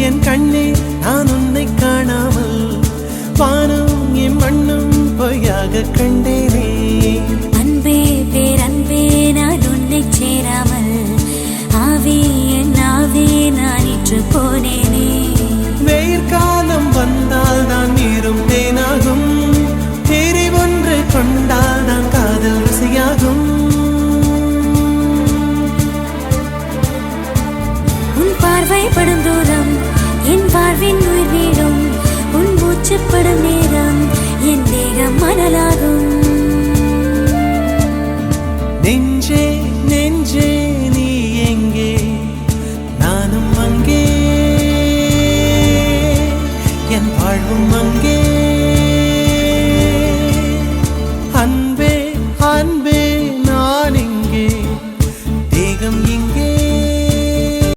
என் கண்ணே நான் உன்னை காணாமல் வானம் என் மண்ணும் பொய்யாக கண்டேனே. அன்பே பேரன்பே நான் உன்னை சேராமல் ஆவே என் ஆவே நான் இன்று போனேனே. வெயிற்காலம் வந்தால் தான் நீரும் தேனாகும், தேரை ஒன்று கொண்டால் தான் காதல் ருசியாகும். உன் பார்வைப்படும் தூரம் என் வாழ்வின் உயிர் வீடும், உன் மூச்சுப்படும் நேரம் என் தேகம் மணலாகும்.